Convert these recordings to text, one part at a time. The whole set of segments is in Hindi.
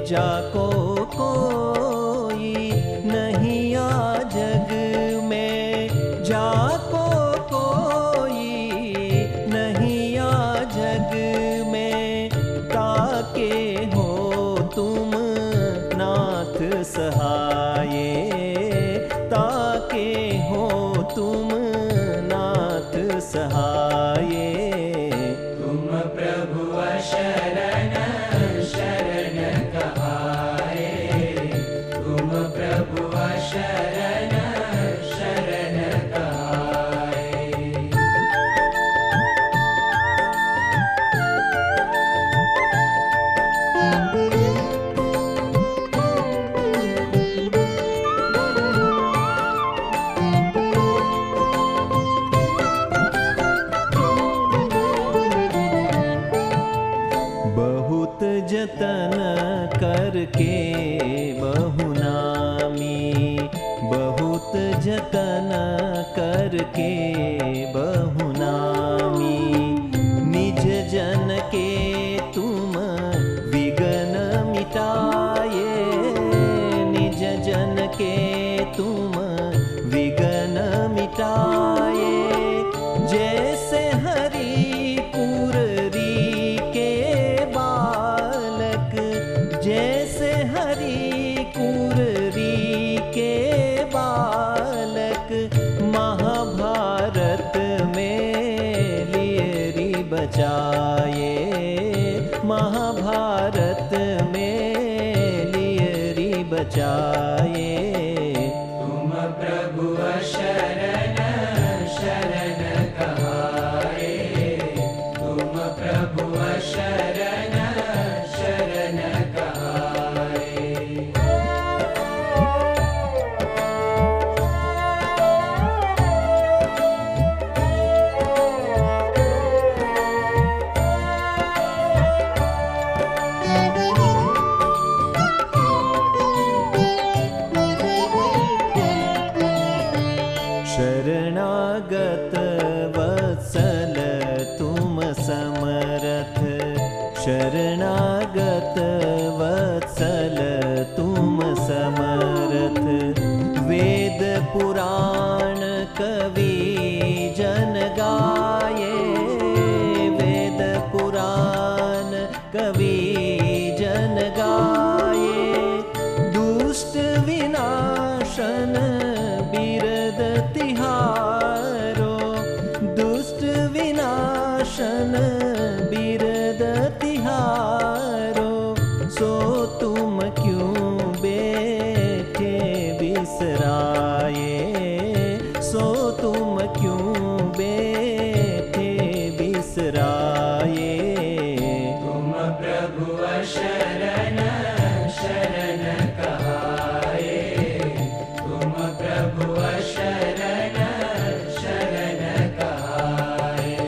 जाको कोई नहीं आ जग में, जाको कोई नहीं आ जग में, ताके हो तुम नाथ सहाये, ताके हो तुम नाथ सहाये। तुम प्रभु शरण शरण कहाए, तुम प्रभु शरण शरण कहाए। बहुत जतन करके बहुनामी, बहुत जतन करके बहुनामी, निज जन के तुम विघ्न मिटाए, निज जन के तुम विघ्न मिटाए। जैसे हरि कुररी के बालक, जैसे हरि कुररी के बालक, महाभारत में लियरी बचाए, महाभारत में लियरी बचाए। तुम प्रभु शरण शरण कहाए, तुम प्रभु शरण शरण कहाए। शरणागत वत्सल तुम समरथ, शरणागत वत्सल तुम समरथ, वेद पुराण कवि जन गाये, वेद पुराण कवि जन गाये। दुष्ट विनाशन बिरद तिहारो, दुष्ट विनाशन बिरद तिहारो, सो तुम क्यों बैठे बिसराए, सो तुम क्यों बैठे बिसराए। तुम प्रभु शरण शरण कहाए, तुम प्रभु शरण शरण कहाए।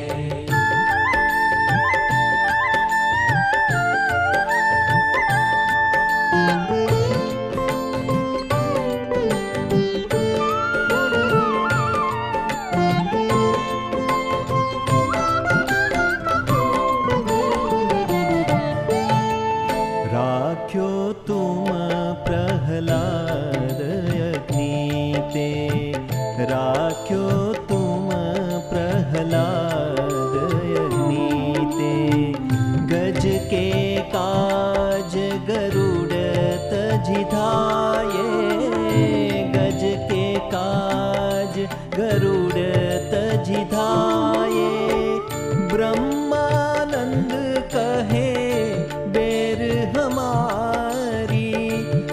राख्यो तुम प्रहलाद अग्निते, राख्यो तुम प्रहलाद अग्निते, गज के काज गरुड़ तजिधाये,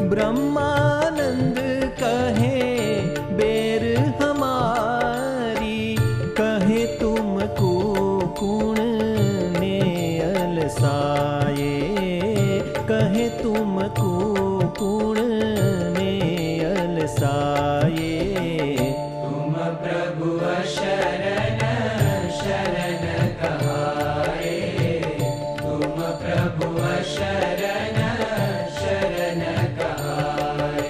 ब्रह्मानंद कहे बेर हमारी, कहे तुमको कुण ने अलसाए, कहे तुमको कुण ने अलसाए। तुम प्रभु शरण शरण कहाए, तुम प्रभु शरण शरण कहाए।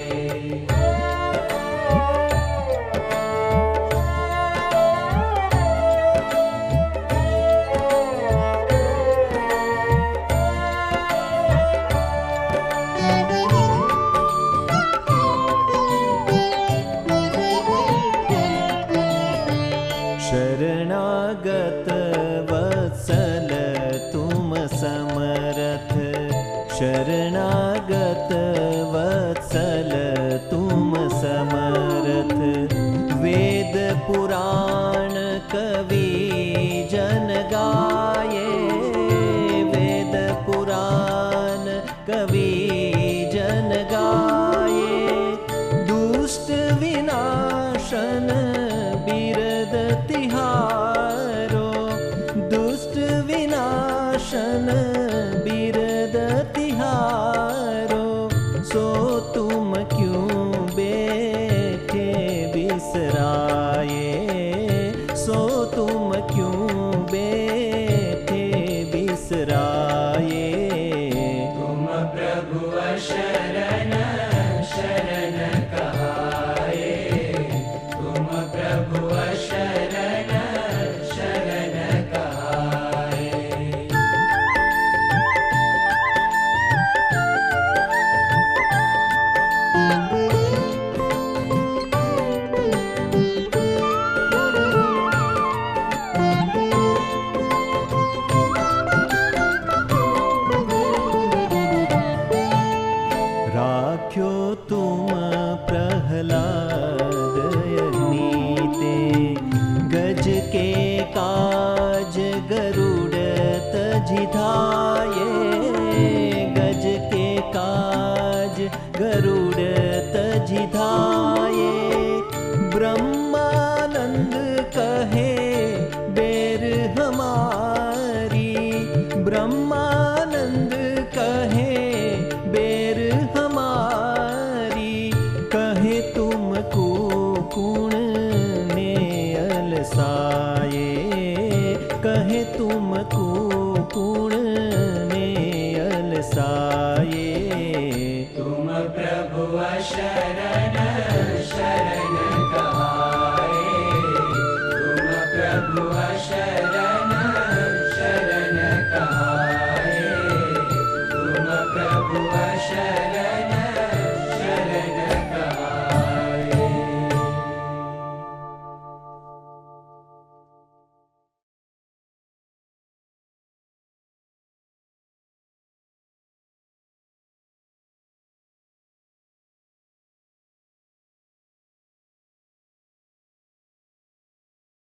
शरणागत वत्सल तुम समरथ, शरणागत वत्सल तुम समरथ। वेद पुराण कवि जन गाये, वेद पुराण कवि जन गाये। दुष्ट विनाशन बिरद तिहारो, दुष्ट विनाशन बिरद तिहारो। सो तुम क्यों बैठे बिसराए, सो तुम क्यों बैठे बिसराए। तुम प्रभु शरण शरण कहाए, तुम प्रभु शरण शरण कहाए। राख्यो तुम प्रहलाद नीते, गज के काज गरुड़ तजि धाये, गज के काज गरुड़ तजि धाये। ब्रह्मानंद कहे बेर हमारी, ब्रह्मानंद कहे बेर हमारी। कहे तुमको कुण ने अलसाए, कहे तुमको कुण ने अलसाए। तुम प्रभु शरण